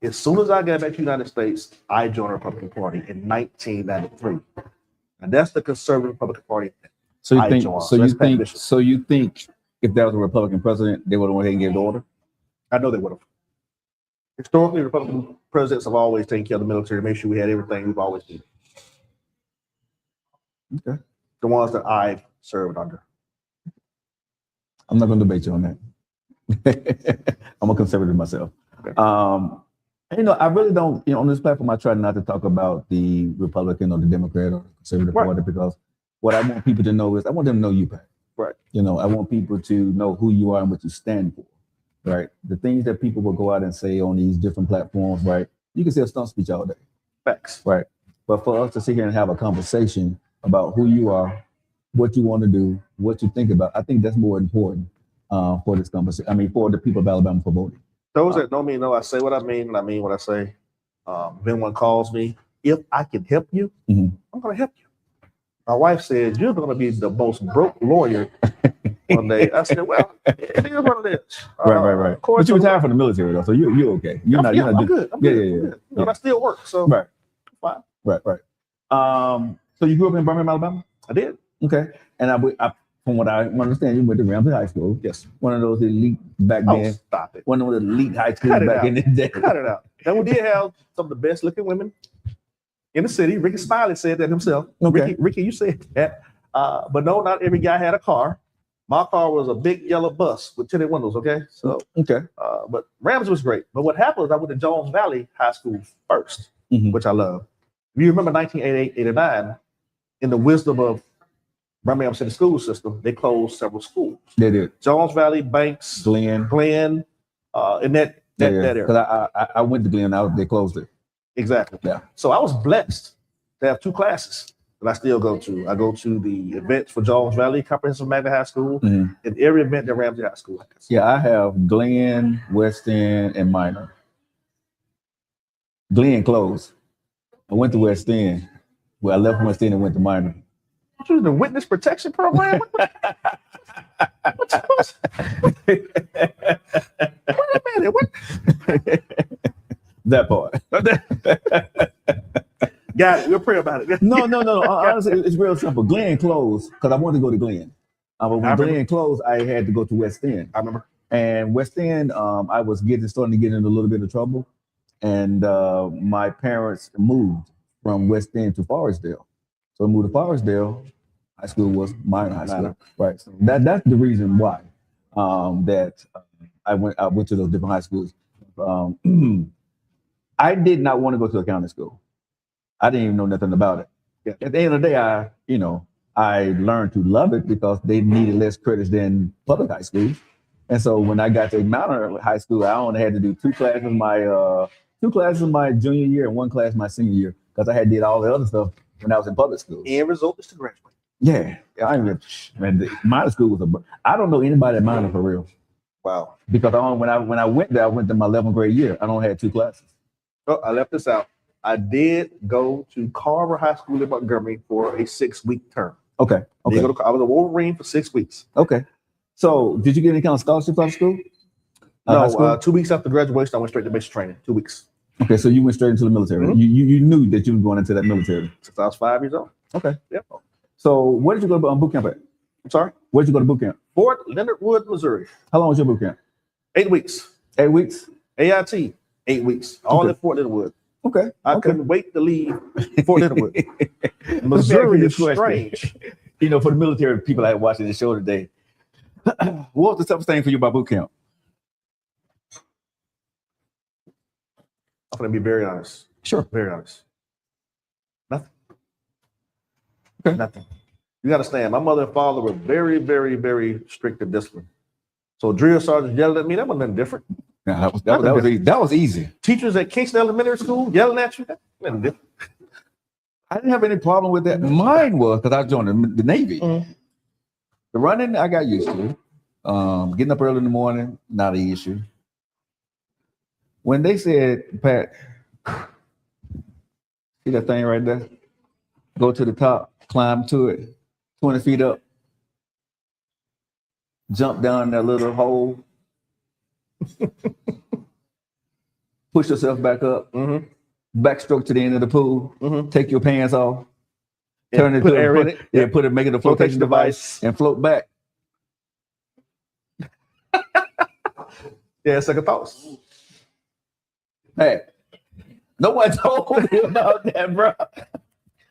C: As soon as I got back to the United States, I joined the Republican Party in 1993. And that's the conservative Republican Party.
B: So you think if there was a Republican president, they would have went ahead and gave the order?
C: I know they would have. Historically, Republican presidents have always taken care of the military, make sure we had everything we've always needed.
B: Okay.
C: The ones that I've served under.
B: I'm not going to debate you on that. I'm a conservative myself.
C: Okay.
B: I really don't, on this platform, I try not to talk about the Republican or the Democrat or the conservative party, because what I want people to know is I want them to know you, Pat.
C: Right.
B: I want people to know who you are and what you stand for. Right. The things that people will go out and say on these different platforms, right? You can say a stump speech all day.
C: Facts.
B: Right. But for us to sit here and have a conversation about who you are, what you want to do, what you think about, I think that's more important for this conversation. I mean, for the people of Alabama for voting.
C: Those that know me know I say what I mean, and I mean what I say. If anyone calls me, if I can help you, I'm going to help you. My wife said, you're going to be the most broke lawyer one day. I said, well, it is what it is.
B: Right.
C: Of course,
B: But you retired from the military though, so you're okay. You're not.
C: I'm good. I'm good.
B: Yeah.
C: But I still work, so
B: Right.
C: fine.
B: Right. So you grew up in Birmingham, Alabama?
C: I did.
B: Okay. And from what I understand, you went to Ramsey High School.
C: Yes.
B: One of those elite back then.
C: Stop it.
B: One of the elite high schools back in the day.
C: Cut it out. And we did have some of the best looking women in the city. Ricky Smiley said that himself.
B: Okay.
C: Ricky, you said that. But no, not every guy had a car. My car was a big yellow bus with tinted windows. Okay. So,
B: okay.
C: But Ramsey was great. But what happened was I went to Jones Valley High School first, which I love. If you remember 1988, 89, in the wisdom of Birmingham City school system, they closed several schools.
B: They did.
C: Jones Valley, Banks, Glenn, in that area.
B: Because I went to Glenn, they closed it.
C: Exactly.
B: Yeah.
C: So I was blessed to have two classes that I still go to. I go to the events for Jones Valley Comprehensive Magnet High School and every event that Ramsey High School has.
B: Yeah, I have Glenn, West End, and Minor. Glenn closed. I went to West End. Well, I left West End and went to Minor.
C: What was the witness protection program? Wait a minute. What?
B: That part.
C: Got it. We'll pray about it.
B: No. Honestly, it's real simple. Glenn closed because I wanted to go to Glenn. But when Glenn closed, I had to go to West End.
C: I remember.
B: And West End, I was starting to get in a little bit of trouble. And my parents moved from West End to Forestdale. So I moved to Forestdale. High school was Minor High School. Right. So that's the reason why I went to those different high schools. I did not want to go to accounting school. I didn't even know nothing about it. Yeah. At the end of the day, I learned to love it because they needed less credits than public high school. And so when I got to Minor High School, I only had to do two classes my junior year and one class my senior year because I had did all the other stuff when I was in public school.
C: End result is to graduate.
B: Yeah, the Minor school was I don't know anybody at Minor for real.
C: Wow.
B: Because when I went there, I went to my 11th grade year. I only had two classes.
C: Oh, I left this out. I did go to Carver High School in Montgomery for a 6-week term.
B: Okay.
C: I was a Wolverine for 6 weeks.
B: Okay. So did you get any kind of scholarship out of school?
C: No, 2 weeks after graduation, I went straight to basic training. 2 weeks.
B: Okay, so you went straight into the military. Mm-hmm. You knew that you were going into that military
C: since I was 5 years old.
B: Okay.
C: Yep.
B: So where did you go to boot camp at?
C: I'm sorry?
B: Where did you go to boot camp?
C: Fort Leonard Wood, Missouri.
B: How long was your boot camp?
C: 8 weeks.
B: 8 weeks?
C: AIT, 8 weeks. All at Fort Leonard Wood.
B: Okay.
C: I couldn't wait to leave Fort Leonard Wood. Missouri is strange.
B: You know, for the military people that are watching the show today, what was the toughest thing for you about boot camp?
C: I'm going to be very honest.
B: Sure.
C: Very honest. Nothing.
B: Okay.
C: Nothing. You got to understand, my mother and father were very, very, very strict and disciplined. So drill sergeants yelling at me, that wasn't nothing different.
B: Yeah, that was easy.
C: Teachers at Kingston Elementary School yelling at you, that wasn't different.
B: I didn't have any problem with that. Mine was because I joined the Navy. Mm-hmm. The running I got used to. Getting up early in the morning, not an issue. When they said, Pat, see that thing right there? Go to the top, climb to it, 20 feet up, jump down that little hole, push yourself back up, backstroke to the end of the pool, take your pants off, turn it to air in it, make it a flotation device, and float back.
C: Yeah, second thoughts.
B: Hey, no one told me about that, bro.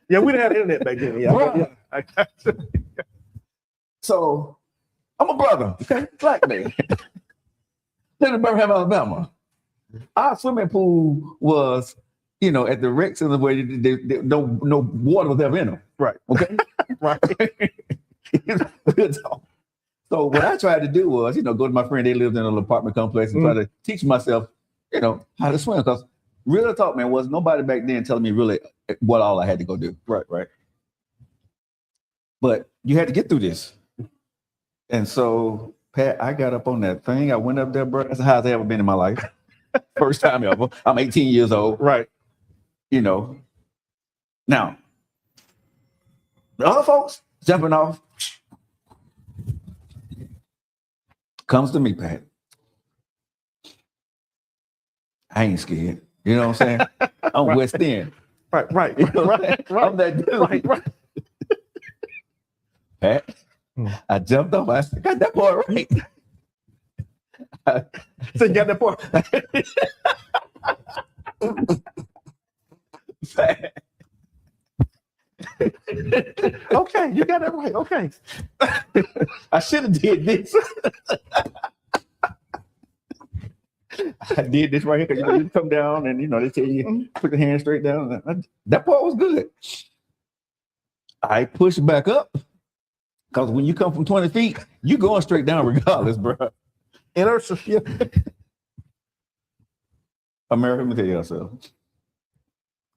C: Yeah, we didn't have internet back then. Yeah.
B: So, I'm a brother, okay? Black man. Live in Birmingham, Alabama. Our swimming pool was, at the rec center where no water was ever in them.
C: Right.
B: Okay?
C: Right.
B: So what I tried to do was, go to my friend, they lived in an apartment complex, and try to teach myself, how to swim. Because real talk, man, was nobody back then telling me really what all I had to go do.
C: Right.
B: But you had to get through this. And so, Pat, I got up on that thing. I went up there, bro. That's the highest I've ever been in my life. First time ever. I'm 18 years old.
C: Right.
B: Now, the other folks jumping off. comes to me, Pat. I ain't scared. You know what I'm saying? I'm
C: Right.
B: West End.
C: Right, right,
B: You know what I'm
C: right,
B: saying?
C: right.
B: I'm that dude.
C: Right, right.
B: Pat, I jumped off. I got that boy right.
C: So you got that part.
B: Pat.
C: Okay, you got that right. Okay.
B: I should have did this. I did this right here because you come down and they tell you put the hand straight down. That part was good. I pushed back up because when you come from 20 feet, you going straight down regardless, bro.
C: Inertia. Yeah.
B: America, let me tell you something.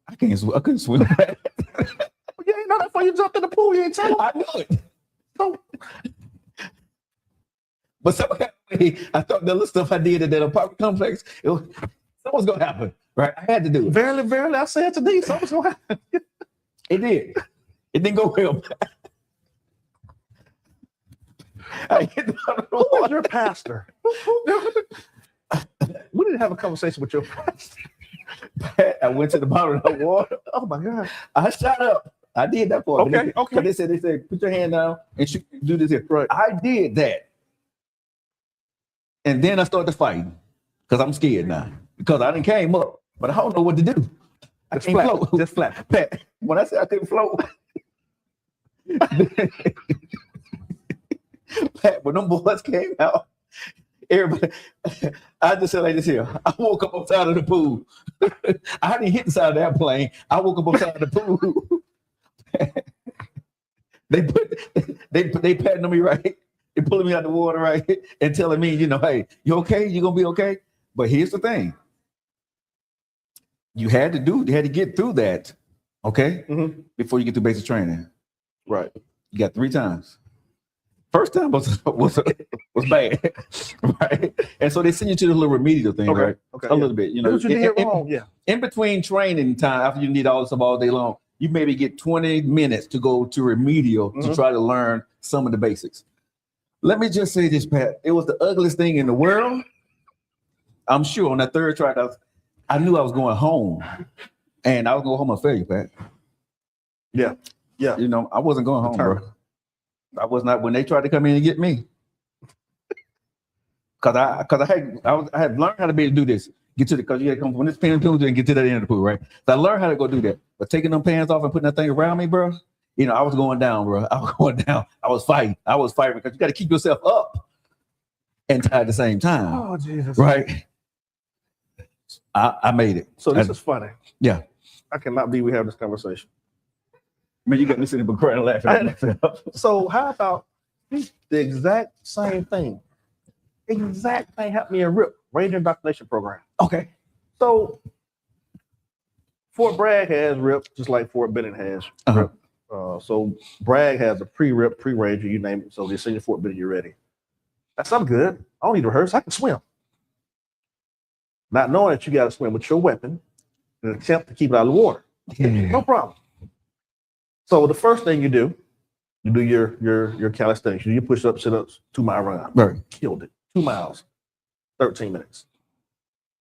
B: I couldn't swim.
C: You ain't know that before you jumped in the pool. You ain't tell them.
B: I knew it.
C: So,
B: But somehow I thought the little stuff I did at that apartment complex, something's gonna happen, right? I had to do it.
C: verily, verily, I said to thee, something's going to happen.
B: It did. It didn't go well. I hit the bottom of the
C: Who is
B: water.
C: your pastor? We didn't have a conversation with your pastor.
B: I went to the bottom of the water.
C: Oh my God.
B: I shot up. I did that for
C: Okay, okay.
B: They said, put your hand down and do this here.
C: Right.
B: I did that. And then I started fighting because I'm scared now. Because I didn't came up, but I don't know what to do. I
C: Just
B: can't
C: flat.
B: float.
C: Just flat.
B: Pat, when I said I couldn't float, Pat, when them boys came out, everybody, I just said like this here. I woke up on the side of the pool. I didn't hit the side of that plane. I woke up on the side of the pool. they patting on me right. They pulling me out the water right and telling me, hey, you okay? You gonna be okay? But here's the thing. You had to get through that, okay?
C: Mhm.
B: Before you get to basic training.
C: Right.
B: You got 3 times. First time was bad, right? And so they send you to the little remedial thing,
C: Okay.
B: right?
C: Okay.
B: A little bit,
C: You know what you did wrong. Yeah.
B: in between training time, after you need all this stuff all day long, you maybe get 20 minutes to go to remedial to try to learn some of the basics. Let me just say this, Pat. It was the ugliest thing in the world. I'm sure on that third try, I knew I was going home, and I was going home a failure, Pat.
C: Yeah. Yeah.
B: I wasn't going home, bro. I was not when they tried to come in and get me. Cause I had learned how to be able to do this. Because you had to come from this pen and get to that end of the pool, right? So I learned how to go do that. But taking them pants off and putting that thing around me, bro, I was going down, bro. I was going down. I was fighting because you got to keep yourself up and tied at the same time.
C: Oh, Jesus.
B: Right? I made it.
C: So this is funny.
B: Yeah.
C: I cannot believe we have this conversation.
B: Man, you got me sitting but crying and laughing at myself.
C: So how about the exact same thing? Exact thing happened to me in RIP, Ranger Indoctrination Program.
B: Okay.
C: So Fort Bragg has RIP, just like Fort Benning has RIP. So Bragg has a pre-RIP, pre-Ranger, you name it. So they send you Fort Benning, you're ready. That's I'm good. I don't need to rehearse. I can swim. Not knowing that you got to swim with your weapon in an attempt to keep it out of the water.
B: Yeah.
C: No problem. So the first thing you do your calisthenics. You do your push-ups, sit-ups, 2-mile run.
B: Right.
C: Killed it. 2 miles, 13 minutes.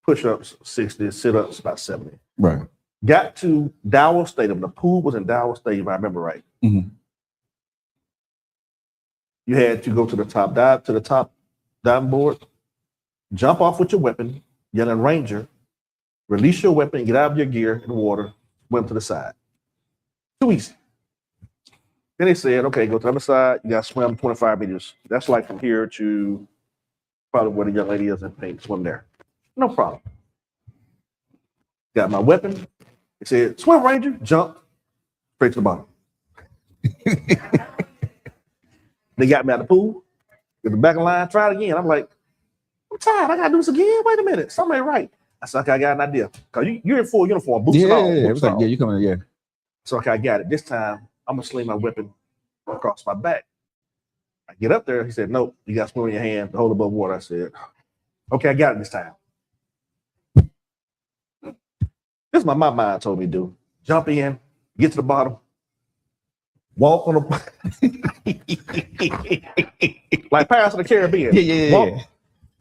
C: Push-ups, 60, sit-ups, about 70.
B: Right.
C: Got to Dow Stadium. The pool was in Dow Stadium, if I remember right.
B: Mm-hmm.
C: You had to go to the top diving board, jump off with your weapon, yelling Ranger, release your weapon, get out of your gear in the water, swim to the side. Too easy. Then they said, okay, go to the other side, you got to swim 25 meters. That's like from here to probably where the young lady is in pink, swim there. No problem. Got my weapon. It said, swim, Ranger, jump, straight to the bottom. They got me out of the pool, get the back of the line, try it again. I'm like, I'm tired. I got to do this again. Wait a minute. Something ain't right. I said, okay, I got an idea. Because you're in full uniform, boots and all.
B: It was like, you coming, yeah.
C: So, okay, I got it. This time, I'm going to sling my weapon across my back. I get up there. He said, no, you got to swim in your hand to hold above water. I said, okay, I got it this time. This is what my mind told me to do. Jump in, get to the bottom, walk on the like Pirates of the Caribbean.
B: Yeah.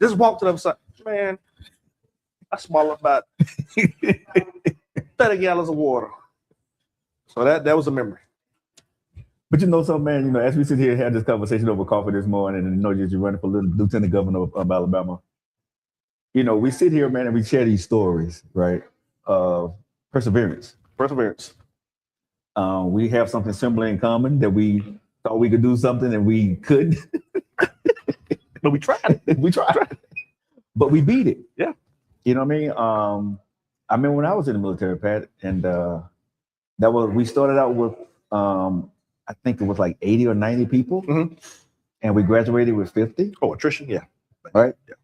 C: Just walk to the other side. Man, I smell about 30 gallons of water. So that was a memory.
B: But you know something, man, you know, as we sit here and had this conversation over coffee this morning, and you know you're running for lieutenant governor of Alabama, you know, we sit here, man, and we share these stories, right? Perseverance. We have something similar in common, that we thought we could do something and we couldn't.
C: But we tried it.
B: We tried. But we beat it.
C: Yeah.
B: You know what I mean? I remember when I was in the military, Pat, and we started out with I think it was like 80 or 90 people, and we graduated with 50.
C: Oh, attrition, yeah.
B: Right?
C: Yeah.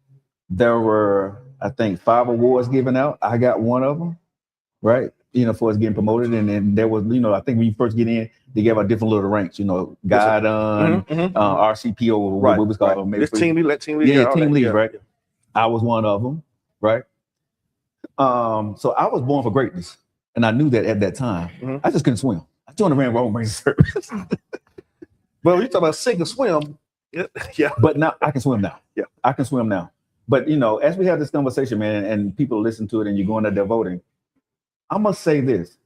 B: There were, I think, 5 awards given out. I got one of them, right? You know, for us getting promoted. And then there was, you know, I think when you first get in, they gave out different little ranks, you know, guidon, RCPO,
C: Right.
B: what was called.
C: This team lead, team lead.
B: Yeah, team lead, right?
C: Yeah.
B: I was one of them, right? So I was born for greatness. And I knew that at that time. I just couldn't swim. I joined the Royal Marine Service.
C: Well, you talk about sink and swim. Yeah.
B: But now I can swim now.
C: Yeah.
B: I can swim now. But, you know, as we have this conversation, man, and people listen to it and you're going out there voting, I must say this.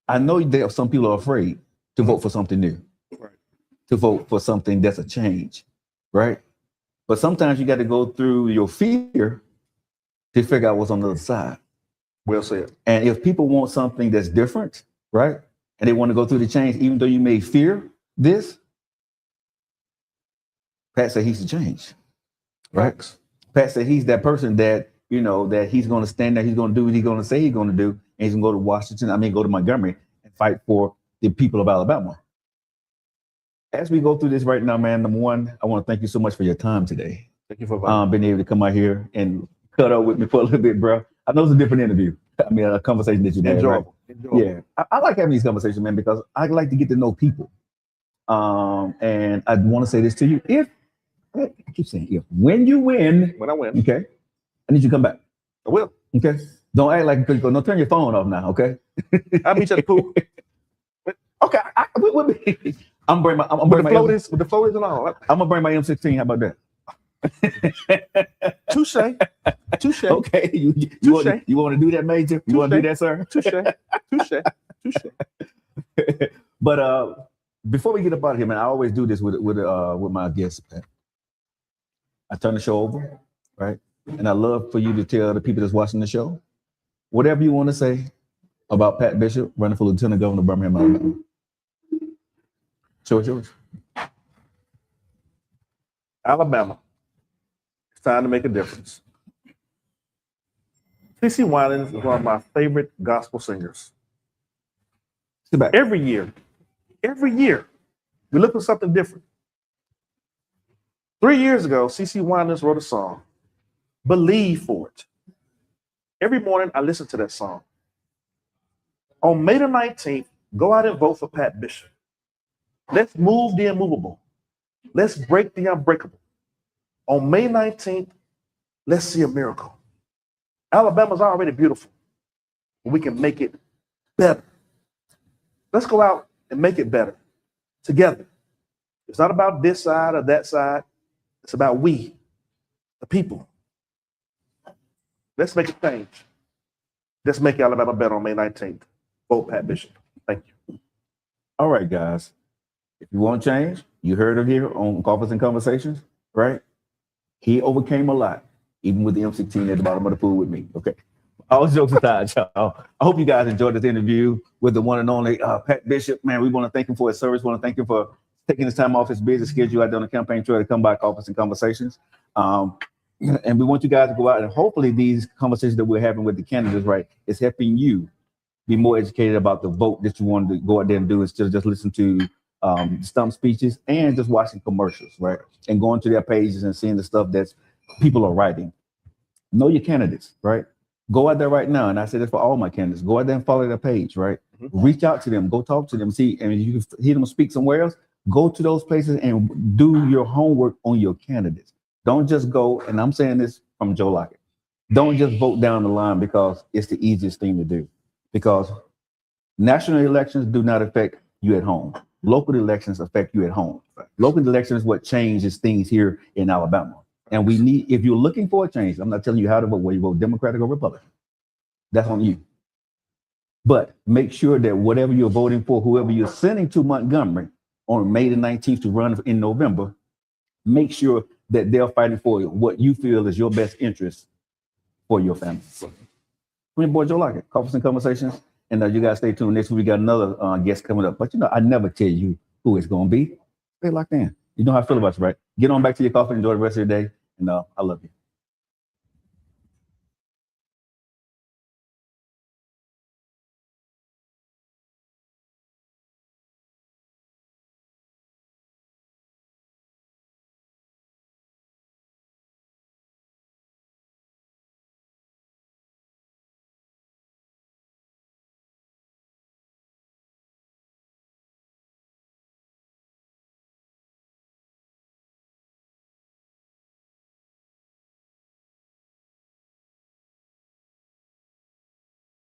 B: I know that some people are afraid to vote for something new,
C: right?
B: To vote for something that's a change, right? But sometimes you got to go through your fear to figure out what's on the other side.
C: Well said.
B: And if people want something that's different, right? And they want to go through the change, even though you may fear this, Pat said he's the change, right?
C: Thanks.
B: Pat said he's that person that, you know, that he's going to stand there, he's going to do what he's going to say he's going to do, and he's going to go to Washington, go to Montgomery and fight for the people of Alabama. As we go through this right now, man, number one, I want to thank you so much for your time today.
C: Thank you for
B: being able to come out here and cut up with me for a little bit, bro. I know it's a different interview. I mean, a conversation that you had.
C: Enjoyable.
B: Right?
C: Enjoyable.
B: Yeah, I like having these conversations, man, because I like to get to know people. And I want to say this to you: I keep saying if, when you win,
C: when I win,
B: okay, I need you to come back.
C: I will.
B: Okay, don't act like people. Don't turn your phone off now. Okay,
C: I'll meet you at the pool.
B: Okay, I'm bring my. I'm
C: with
B: bring
C: the floaties, with the floaties and all.
B: I'm gonna bring my M16. How about that?
C: Touche. Touche.
B: Okay, you want to do that, Major? You want to do that, sir?
C: Touche.
B: But before we get up out of here, man, I always do this with my guests, Pat. I turn the show over, right? And I love for you to tell the people that's watching the show whatever you want to say about Pat Bishop running for Lieutenant Governor of Birmingham, Alabama. Show it's yours.
C: Alabama. It's time to make a difference. CeCe Winans is one of my favorite gospel singers.
B: Sit back.
C: Every year, we look for something different. 3 years ago, CeCe Winans wrote a song, Believe for It. Every morning, I listen to that song. On May the 19th, go out and vote for Pat Bishop. Let's move the immovable. Let's break the unbreakable. On May 19th, let's see a miracle. Alabama's already beautiful, but we can make it better. Let's go out and make it better together. It's not about this side or that side. It's about we, the people. Let's make a change. Let's make Alabama better on May 19th. Vote Pat Bishop. Thank you.
B: All right, guys. If you want change, you heard it here on Coffees and Conversations, right? He overcame a lot, even with the M16 at the bottom of the pool with me. Okay. All jokes aside, y'all. I hope you guys enjoyed this interview with the one and only Pat Bishop. Man, we want to thank him for his service. We want to thank him for taking his time off his busy schedule out there on the campaign trail to come by Coffees and Conversations. And we want you guys to go out and hopefully these conversations that we're having with the candidates, right, is helping you be more educated about the vote that you wanted to go out there and do instead of just listen to stump speeches and just watching commercials, right? And going to their pages and seeing the stuff that people are writing. Know your candidates, right? Go out there right now. And I say this for all my candidates. Go out there and follow their page, right? Reach out to them. Go talk to them. See, and if you hear them speak somewhere else, go to those places and do your homework on your candidates. Don't just go, and I'm saying this from Joe Lockett, don't just vote down the line because it's the easiest thing to do. Because national elections do not affect you at home. Local elections affect you at home. Local elections is what changes things here in Alabama. And we need, if you're looking for a change, I'm not telling you how to vote, whether you vote Democratic or Republican. That's on you. But make sure that whatever you're voting for, whoever you're sending to Montgomery on May the 19th to run in November, make sure that they're fighting for what you feel is your best interest for your family. Queen Boy Joe Lockett, Coffees and Conversations. And you guys stay tuned. Next week, we got another guest coming up. But I never tell you who it's going to be. Stay locked in. You know how I feel about you, right? Get on back to your coffee. Enjoy the rest of your day. And I love you.